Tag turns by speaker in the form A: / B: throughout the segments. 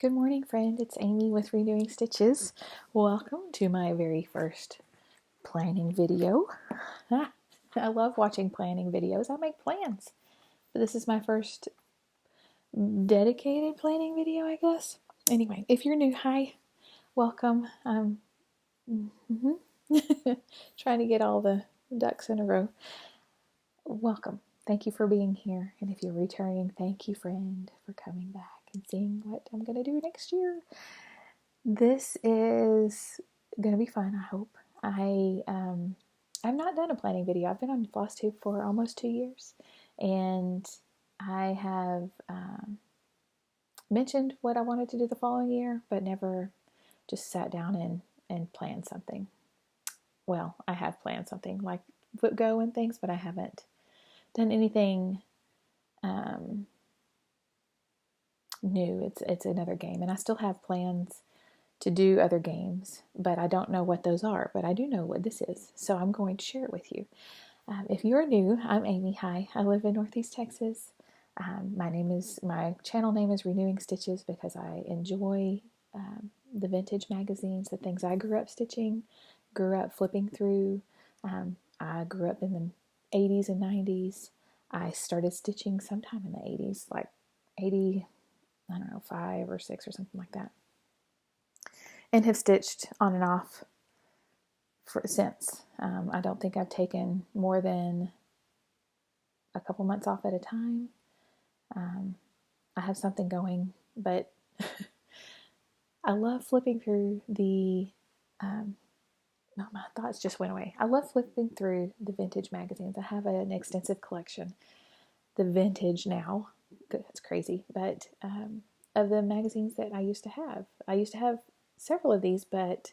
A: Good morning, friend. It's Amy with Renewing Stitches. Welcome to my very first planning video. I love watching planning videos. I make plans, but this is my first dedicated planning video, I guess. Anyway, if you're new, hi, welcome. I'm trying to get all the ducks in a row. Welcome. Thank you for being here. And if you're returning, thank you, friend, for coming back and seeing what I'm going to do next year. This is going to be fun, I hope. I've not done a planning video. I've been on Flosstube for almost 2 years, and I have mentioned what I wanted to do the following year, but never just sat down and planned something. Well, I have planned something like Go and things, but I haven't done anything new. It's another game, and I still have plans to do other games, but I don't know what those are, but I do know what this is, so I'm going to share it with you. If you're new, I'm Amy. Hi, I live in Northeast Texas. My channel name is Renewing Stitches because I enjoy the vintage magazines, the things I grew up stitching, grew up flipping through. I grew up in the 80s and 90s. I started stitching sometime in the 80s, like 80, I don't know, 5 or 6 or something like that. And have stitched on and off since. I don't think I've taken more than a couple months off at a time. I have something going, but I love flipping through my thoughts just went away. I love flipping through the vintage magazines. I have an extensive collection. The vintage now, that's crazy, but of the magazines that I used to have. I used to have several of these, but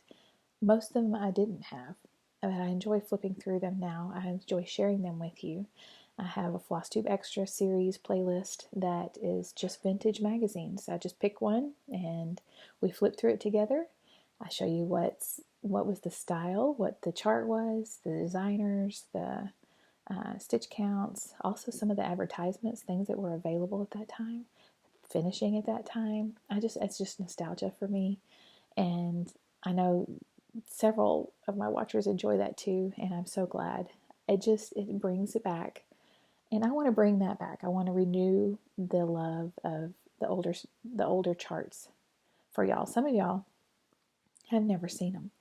A: most of them I didn't have. But I enjoy flipping through them now. I enjoy sharing them with you. I have a Flosstube Extra series playlist that is just vintage magazines. I just pick one and we flip through it together. I show you what was the style, what the chart was, the designers, the stitch counts, also some of the advertisements, things that were available at that time, finishing at that time. It's just nostalgia for me. And I know several of my watchers enjoy that too, and I'm so glad. It brings it back. And I want to bring that back. I want to renew the love of the older charts for y'all. Some of y'all have never seen them.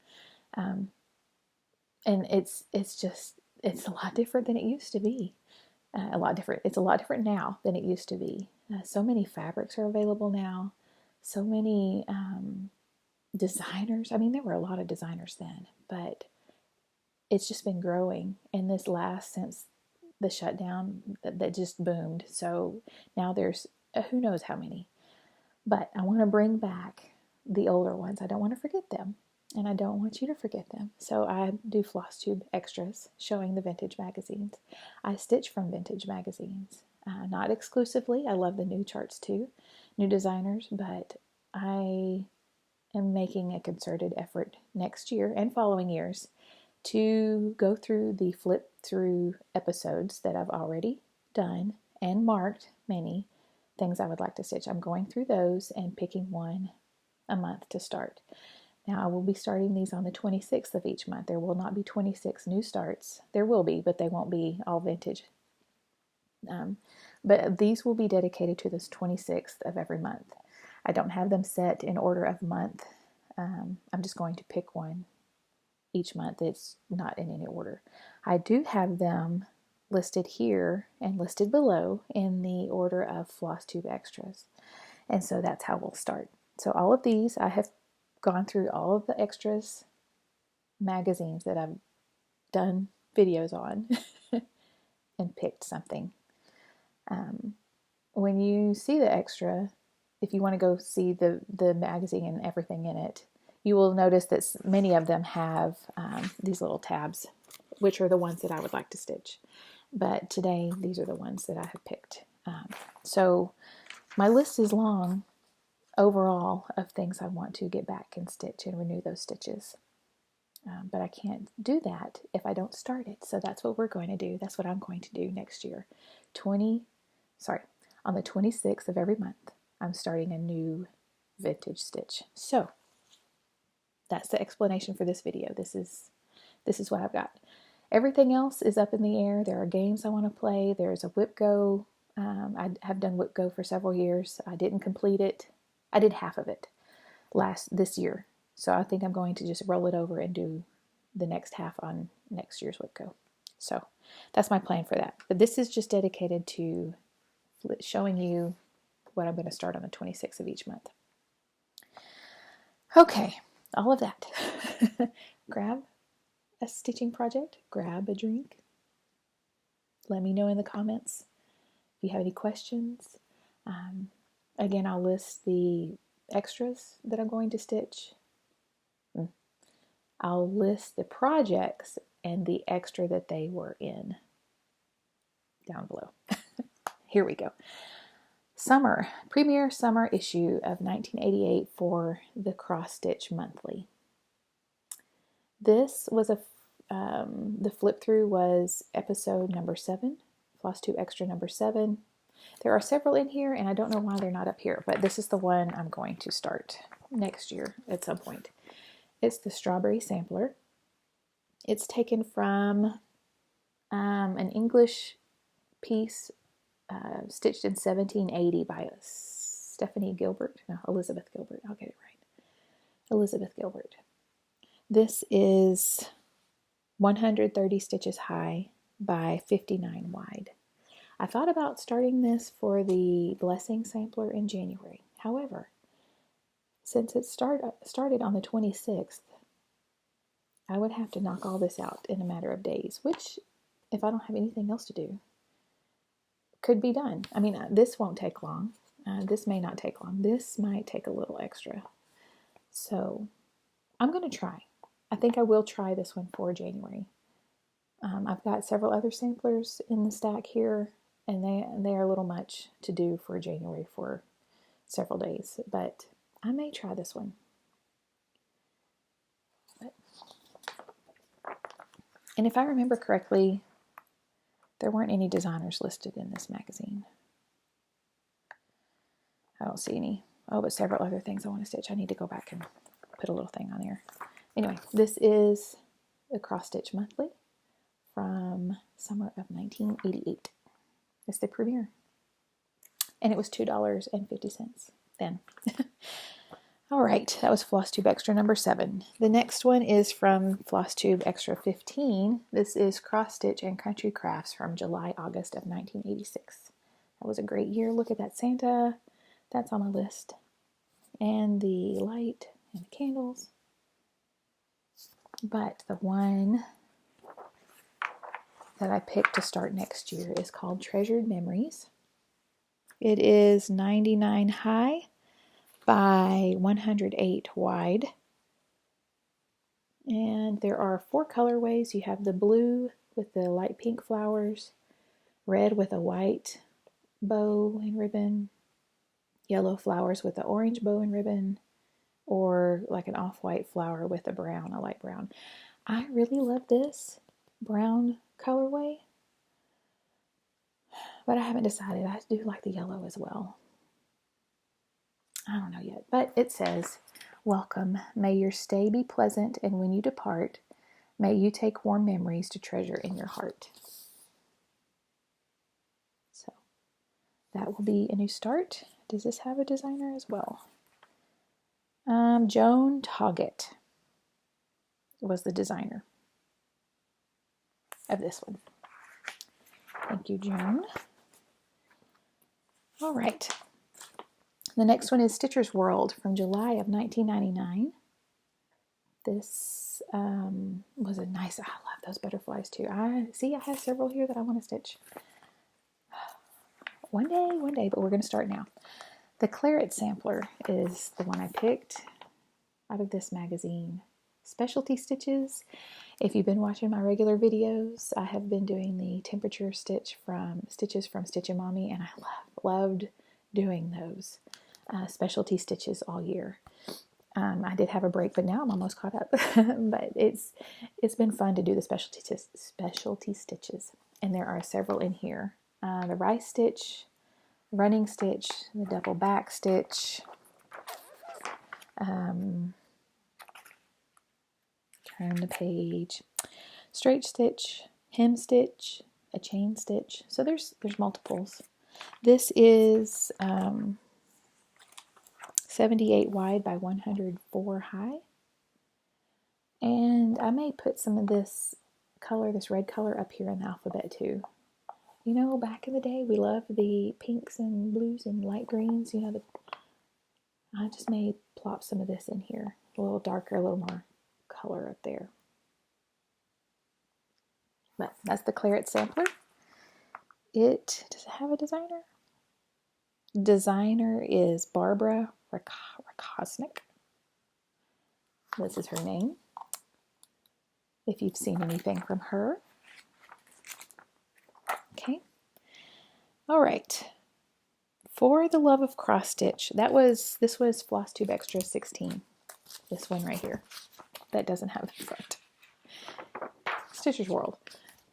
A: And it's a lot different than it used to be. A lot different. It's a lot different now than it used to be. So many fabrics are available now. So many designers. I mean, there were a lot of designers then, but it's just been growing. And this since the shutdown, that just boomed. So now there's who knows how many. But I want to bring back the older ones. I don't want to forget them. And I don't want you to forget them. So I do Flosstube Extras showing the vintage magazines. I stitch from vintage magazines. Not exclusively. I love the new charts too, new designers, but I am making a concerted effort next year and following years to go through the flip through episodes that I've already done and marked many things I would like to stitch. I'm going through those and picking one a month to start. Now, I will be starting these on the 26th of each month. There will not be 26 new starts. There will be, but they won't be all vintage. But these will be dedicated to this 26th of every month. I don't have them set in order of month. I'm just going to pick one each month. It's not in any order. I do have them listed here and listed below in the order of Flosstube Extras. And so that's how we'll start. So all of these, I have gone through all of the extras magazines that I've done videos on and picked something. When you see the extra, if you want to go see the magazine and everything in it, you will notice that many of them have these little tabs, which are the ones that I would like to stitch. But today, these are the ones that I have picked. So my list is long overall of things I want to get back and stitch and renew those stitches. But I can't do that if I don't start it. So that's what we're going to do. That's what I'm going to do next year. On the 26th of every month, I'm starting a new vintage stitch. So that's the explanation for this video. This is what I've got. Everything else is up in the air. There are games I want to play. There's a Whip Go. I have done Whip Go for several years. I didn't complete it. I did half of it this year. So I think I'm going to just roll it over and do the next half on next year's Whip Go. So that's my plan for that. But this is just dedicated to showing you what I'm going to start on the 26th of each month. Okay, all of that. Grab a stitching project, grab a drink. Let me know in the comments if you have any questions. Again, I'll list the extras that I'm going to stitch. I'll list the projects and the extra that they were in down below. Here we go. Premiere summer issue of 1988 for the Cross Stitch Monthly. This was the flip through was episode number 7, Flosstube Extra number 7. There are several in here, and I don't know why they're not up here, but this is the one I'm going to start next year at some point. It's the Strawberry Sampler. It's taken from an English piece stitched in 1780 by Elizabeth Gilbert. I'll get it right. Elizabeth Gilbert. This is 130 stitches high by 59 wide. I thought about starting this for the Blessing Sampler in January. However, since it started on the 26th, I would have to knock all this out in a matter of days, which, if I don't have anything else to do, could be done. I mean, this won't take long. This may not take long. This might take a little extra. So I'm going to try. I think I will try this one for January. I've got several other samplers in the stack here, and they are a little much to do for January for several days, but I may try this one. And if I remember correctly, there weren't any designers listed in this magazine. I don't see any. Oh, but several other things I want to stitch. I need to go back and put a little thing on there. Anyway, this is the Cross Stitch Monthly from summer of 1988. It's the premiere. And it was $2.50 then. All right, that was Flosstube Extra number 7. The next one is from Flosstube Extra 15. This is Cross Stitch and Country Crafts from July-August of 1986. That was a great year. Look at that Santa. That's on my list. And the light and the candles. But the one that I picked to start next year is called Treasured Memories. It is 99 high by 108 wide. And there are 4 colorways. You have the blue with the light pink flowers, red with a white bow and ribbon, yellow flowers with the orange bow and ribbon, or like an off-white flower with a light brown. I really love this brown colorway, but I haven't decided. I do like the yellow as well. I don't know yet, but it says, "Welcome, may your stay be pleasant, and when you depart, may you take warm memories to treasure in your heart." So that will be a new start. Does this have a designer as well? Joan Toggett was the designer of this one. Thank you, Joan. All right. The next one is Stitcher's World from July of 1999. This was a nice, I love those butterflies too. I have several here that I want to stitch. One day, but we're going to start now. The Claret Sampler is the one I picked out of this magazine. Specialty stitches. If you've been watching my regular videos, I have been doing the temperature stitches from Stitchin' Mommy, and I loved doing those specialty stitches all year. I did have a break, but now I'm almost caught up. But it's been fun to do the specialty stitches, and there are several in here. The rice stitch, running stitch, the double back stitch, Turn the page. Straight stitch, hem stitch, a chain stitch. So there's multiples. This is 78 wide by 104 high. And I may put some of this color, this red color, up here in the alphabet too. You know, back in the day, we loved the pinks and blues and light greens. You know, I just may plop some of this in here. A little darker, a little more color up there. But that's the Claret sampler. Does it have a designer? Designer is Barbara Rakosnik. This is her name. If you've seen anything from her. Okay. All right. For the Love of Cross Stitch, this was Flosstube Extra 16. This one right here. That doesn't have the front. Stitcher's World.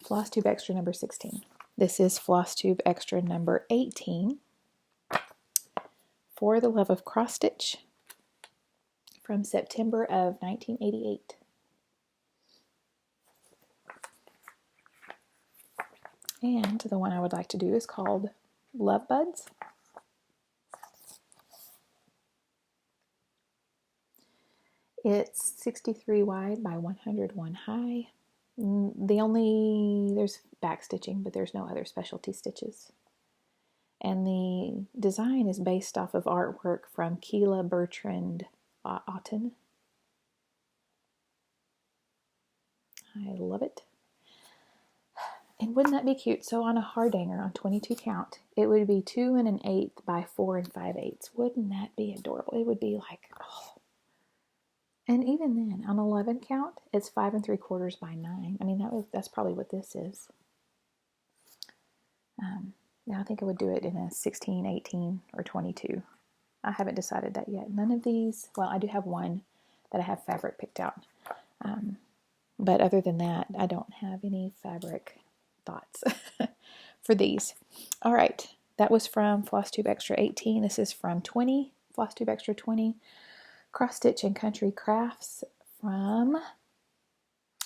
A: Flosstube Extra number 16. This is Flosstube Extra number 18. For the Love of Cross Stitch from September of 1988. And the one I would like to do is called Love Buds. It's 63 wide by 101 high. There's back stitching, but there's no other specialty stitches. And the design is based off of artwork from Keela Bertrand Otten. I love it. And wouldn't that be cute? So on a hardanger, on 22 count, it would be 2 1/8 by 4 5/8. Wouldn't that be adorable? It would be like, oh. And even then, on 11 count, it's 5 3/4 by 9. I mean, that's probably what this is. Yeah, I think I would do it in a 16, 18, or 22. I haven't decided that yet. None of these, well, I do have one that I have fabric picked out. But other than that, I don't have any fabric thoughts for these. All right, that was from Flosstube Extra 18. This is from 20, Flosstube Extra 20. Cross Stitch and Country Crafts from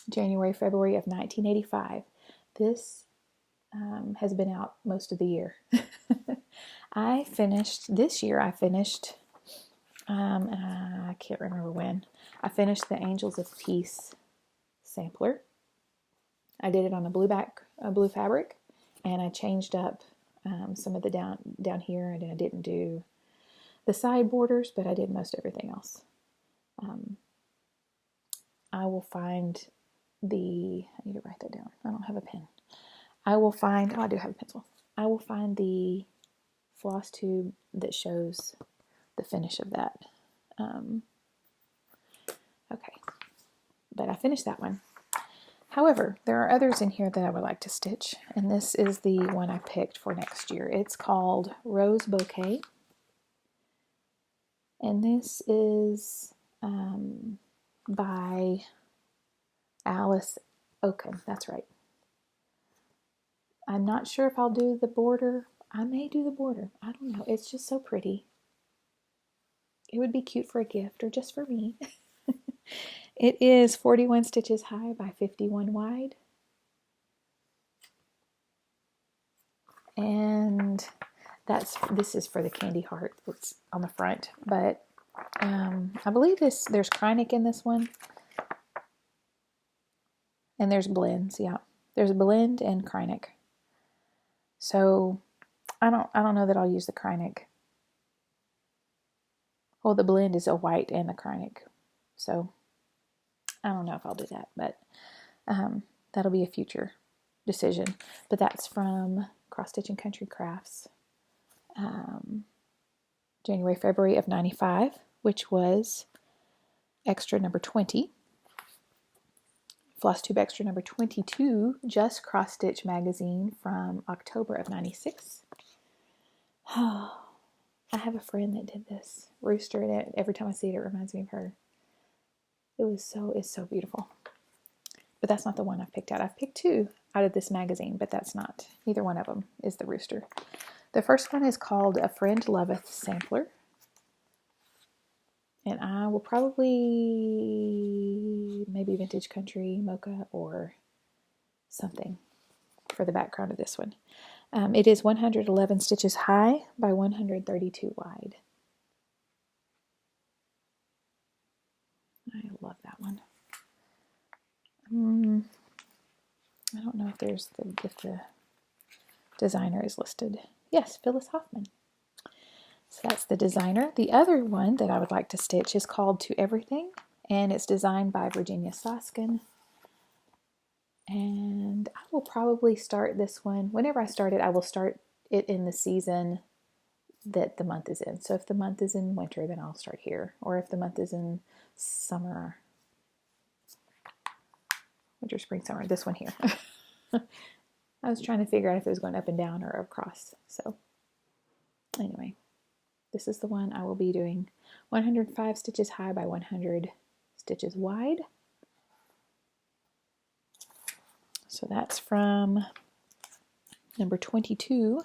A: January, February of 1985. This has been out most of the year. This year I finished, I can't remember when, I finished the Angels of Peace sampler. I did it on a blue fabric, and I changed up some of the down here, and I didn't do the side borders, but I did most everything else. I will find I need to write that down. I don't have a pen. I do have a pencil. I will find the floss tube that shows the finish of that. Okay, but I finished that one. However, there are others in here that I would like to stitch, and this is the one I picked for next year. It's called Rose Bouquet, and this is by Alice Oaken. That's right. I'm not sure if I'll do the border. I may do the border. I don't know. It's just so pretty. It would be cute for a gift or just for me. It is 41 stitches high by 51 wide. And this is for the candy heart that's on the front. But I believe there's Krynic in this one. And there's blends, yeah. There's blend and Krynic. So I don't know that I'll use the Krynic. Well, the blend is a white and the Krynic. So I don't know if I'll do that, but that'll be a future decision. But that's from Cross Stitch and Country Crafts, January, February of 95, which was extra number 20. Flosstube Extra number 22, Just Cross Stitch magazine from October of 96. Oh, I have a friend that did this rooster, and every time I see it, it reminds me of her. It's so beautiful. But that's not the one I've picked out. I've picked two out of this magazine, but that's not, neither one of them is the rooster. The first one is called A Friend Loveth Sampler. And I will probably maybe Vintage Country Mocha or something for the background of this one. It is 111 stitches high by 132 wide. I love that one. I don't know if there's if the designer is listed. Yes, Phyllis Hoffman. So that's the designer. The other one that I would like to stitch is called To Everything, and it's designed by Virginia Soskin. And I will probably start this one. Whenever I start it, I will start it in the season that the month is in. So if the month is in winter, then I'll start here. Or if the month is in summer, winter, spring, summer, this one here. I was trying to figure out if it was going up and down or across. So anyway, this is the one I will be doing 105 stitches high by 100 stitches wide. So that's from number 22.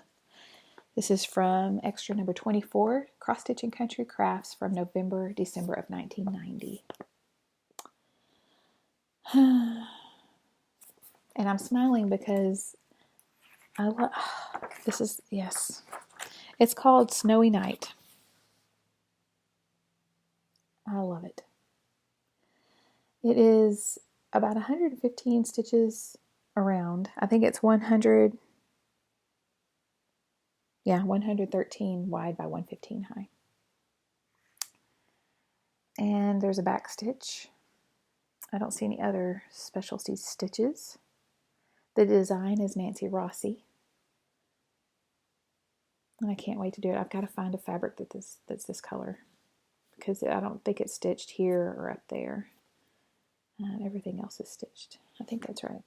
A: This is from extra number 24, Cross Stitch and Country Crafts from November, December of 1990. And I'm smiling because I love, this is, yes, it's called Snowy Night. I love it. It is about 115 stitches around. I think it's 113 wide by 115 high. And there's a back stitch. I don't see any other specialty stitches. The design is Nancy Rossi. And I can't wait to do it. I've got to find a fabric that's this color, because I don't think it's stitched here or up there. Everything else is stitched. I think that's right.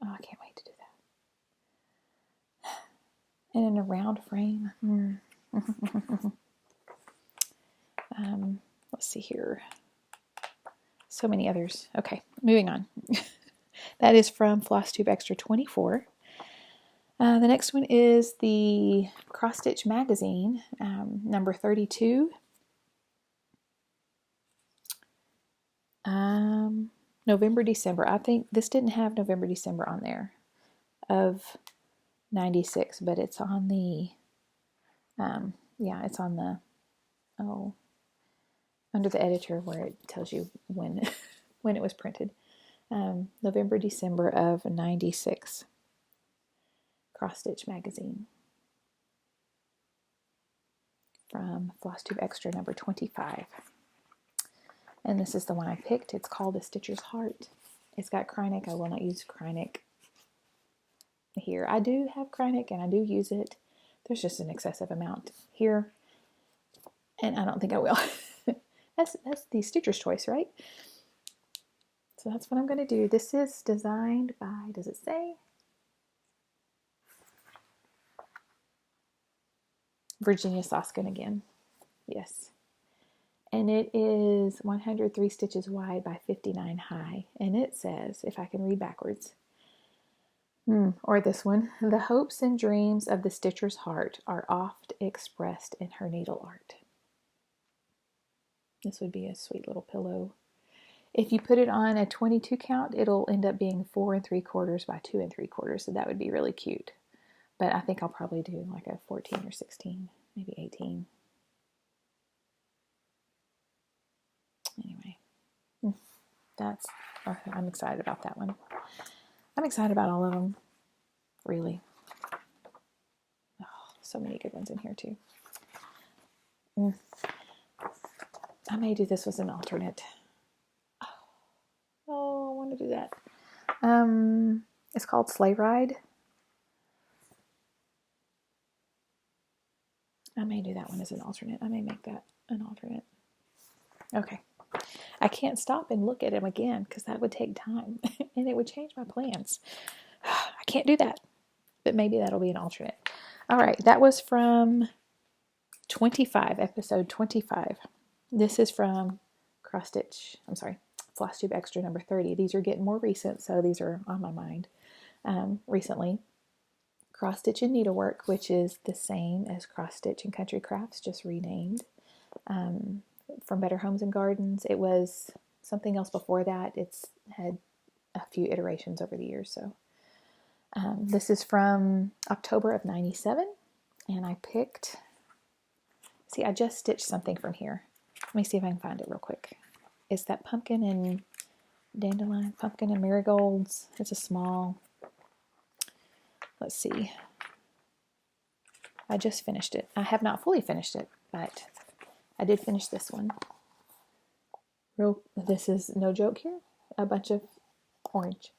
A: Oh, I can't wait to do that. And in a round frame. Let's see here. So many others. Okay, moving on. That is from Flosstube Extra 24. The next one is the Cross Stitch Magazine, number 32. November, December. I think this didn't have November, December on there of 96, but it's on the, it's on the, under the editor where it tells you when, when it was printed. November, December of 96. Cross Stitch Magazine from Flosstube Extra number 25. And this is the one I picked. It's called A Stitcher's Heart. It's got Krynic. I will not use Krynic here. I do have Krynic and I do use it. There's just an excessive amount here, and I don't think I will. That's the stitcher's choice, right? So that's what I'm going to do. This is designed by, does it say? Virginia Soskin again. Yes. And it is 103 stitches wide by 59 high. And it says, if I can read backwards, or this one, the hopes and dreams of the stitcher's heart are oft expressed in her needle art. This would be a sweet little pillow. If you put it on a 22 count, it'll end up being 4 3/4 by 2 3/4. So that would be really cute. But I think I'll probably do like a 14 or 16, maybe 18. Anyway, I'm excited about that one. I'm excited about all of them, really. Oh, so many good ones in here too. I may do this as an alternate. Oh, I want to do that. It's called Sleigh Ride. I may do that one as an alternate. I may make that an alternate. Okay. I can't stop and look at them again because that would take time and it would change my plans. I can't do that, but maybe that'll be an alternate. All right, that was from 25, episode 25. This is from Flosstube Extra number 30. These are getting more recent, so these are on my mind recently. Cross Stitch and Needlework, which is the same as Cross Stitch and Country Crafts, just renamed. from Better Homes and Gardens. It was something else before that. It's had a few iterations over the years. So this is from October of 97, and I picked, see, I just stitched something from here. Let me see if I can find it real quick. It's that pumpkin and dandelion, pumpkin and marigolds. It's a small, let's see. I just finished it. I have not fully finished it, but I did finish this one. This is no joke here. A bunch of orange.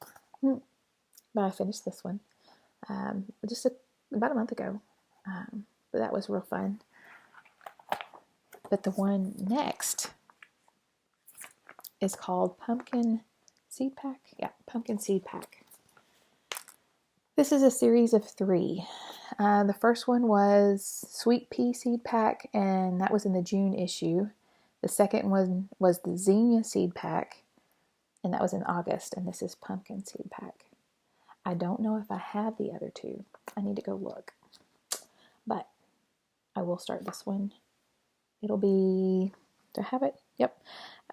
A: But I finished this one just about a month ago. But that was real fun. But the one next is called Pumpkin Seed Pack. Yeah, Pumpkin Seed Pack. This is a series of 3. The first one was Sweet Pea Seed Pack, and that was in the June issue. The second one was the Zinnia Seed Pack, and that was in August, and this is Pumpkin Seed Pack. I don't know if I have the other 2. I need to go look. But I will start this one. It'll be, do I have it? Yep.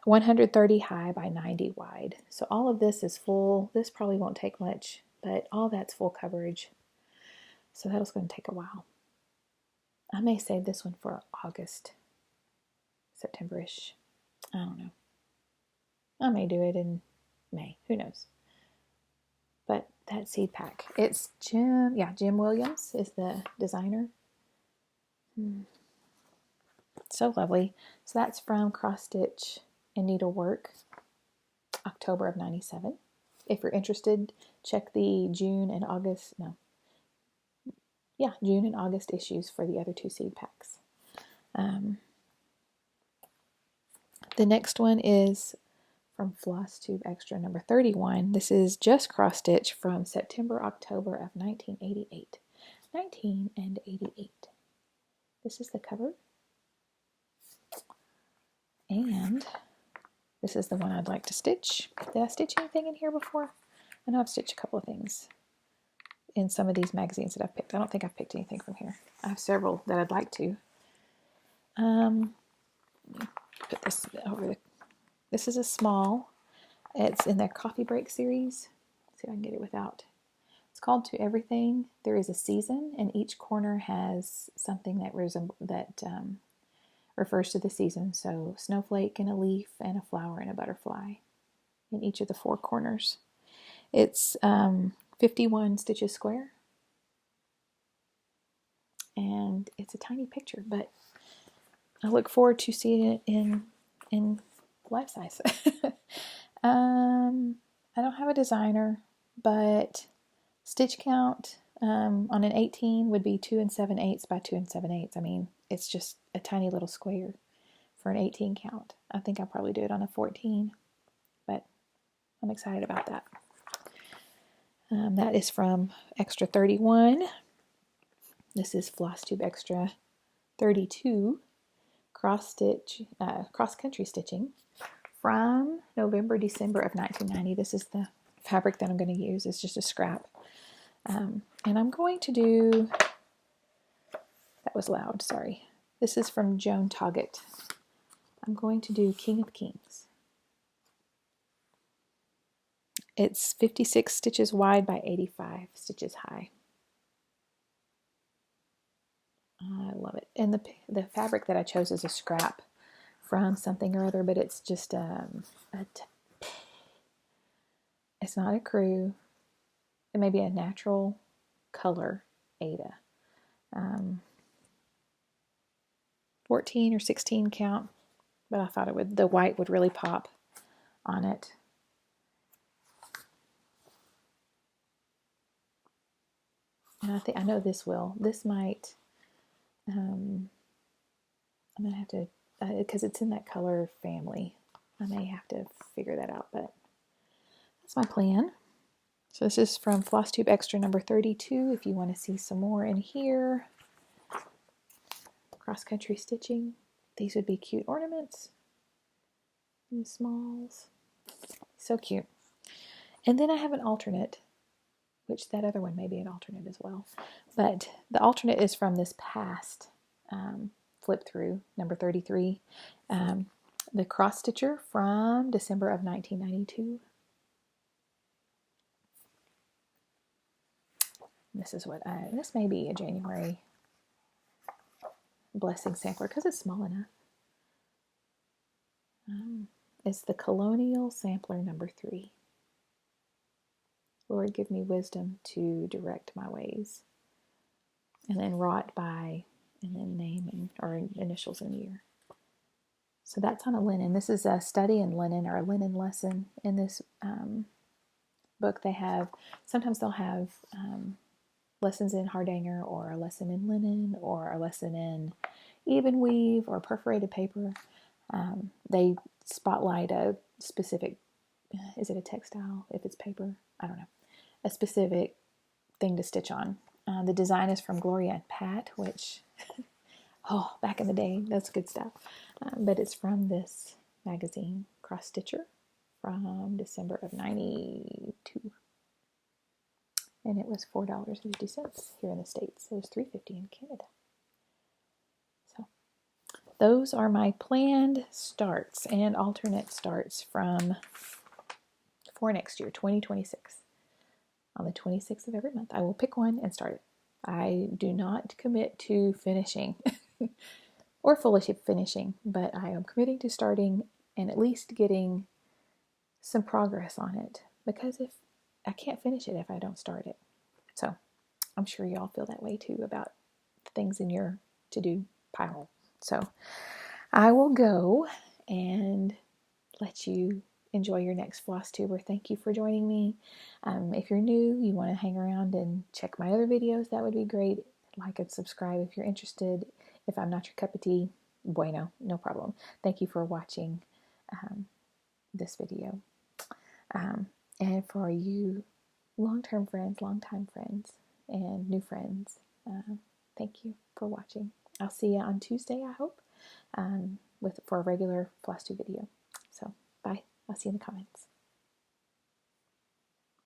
A: 130 high by 90 wide. So all of this is full. This probably won't take much, but all that's full coverage. So that's going to take a while. I may save this one for August, September-ish. I don't know. I may do it in May. Who knows? But that seed pack. It's Jim Williams is the designer. So lovely. So that's from Cross Stitch and Needlework, October of 97. If you're interested, check the June and August issues for the other 2 seed packs. The next one is from Flosstube Extra number 31. This is just cross stitch from September, October of 1988. 1988. This is the cover. And this is the one I'd like to stitch. Did I stitch anything in here before? I know I've stitched a couple of things in some of these magazines that I've picked. I don't think I've picked anything from here. I have several that I'd like to. Put this over the, this is a small. It's in their coffee break series. Let's see if I can get it without. It's called To Everything There Is a Season, and each corner has something that refers to the season. So snowflake and a leaf and a flower and a butterfly in each of the 4 corners. It's 51 stitches square, and it's a tiny picture, but I look forward to seeing it in life size. I don't have a designer, but stitch count on an 18 would be 2 7/8 by 2 7/8. I mean, it's just a tiny little square for an 18 count. I think I'll probably do it on a 14, but I'm excited about that. That is from Extra 31. This is Flosstube Extra 32. Cross country stitching from November, December of 1990. This is the fabric that I'm going to use. It's just a scrap. And I'm going to do, that was loud, sorry. This is from Joan Toggett. I'm going to do King of Kings. It's 56 stitches wide by 85 stitches high. I love it. And the fabric that I chose is a scrap from something or other, but it's just it's not a crew. It may be a natural color Ada. 14 or 16 count, but I thought the white would really pop on it. And I know this will. This might. I'm gonna have to, because it's in that color family. I may have to figure that out, but that's my plan. So this is from Flosstube Extra number 32. If you want to see some more in here, cross country stitching. These would be cute ornaments in the smalls. So cute. And then I have an alternate, which that other one may be an alternate as well. But the alternate is from this past flip through, number 33. The cross stitcher from December of 1992. This is what this may be a January blessing sampler because it's small enough. It's the Colonial Sampler number 3. Lord, give me wisdom to direct my ways. And then wrought by, and then name and or initials and year. So that's on a linen. This is a study in linen or a linen lesson in this book. They have, sometimes they'll have lessons in hardanger or a lesson in linen or a lesson in even weave or perforated paper. They spotlight a specific, is it a textile? If it's paper, I don't know, a specific thing to stitch on. The design is from Gloria and Pat, which, oh, back in the day, that's good stuff. But it's from this magazine, Cross Stitcher, from December of 92. And it was $4.50 here in the States. It was $3.50 in Canada. So those are my planned starts and alternate starts for next year, 2026. On the 26th of every month, I will pick one and start it. I do not commit to finishing or fully finishing, but I am committing to starting and at least getting some progress on it, because if I can't finish it if I don't start it. So I'm sure y'all feel that way too about things in your to-do pile. So I will go and let you enjoy your next Flosstuber. Thank you for joining me. If you're new, you want to hang around and check my other videos, that would be great. Like and subscribe if you're interested. If I'm not your cup of tea, bueno, no problem. Thank you for watching this video. And for you long-term friends, long-time friends, and new friends, thank you for watching. I'll see you on Tuesday, I hope, for a regular Flosstube video. So, bye. I'll see you in the comments.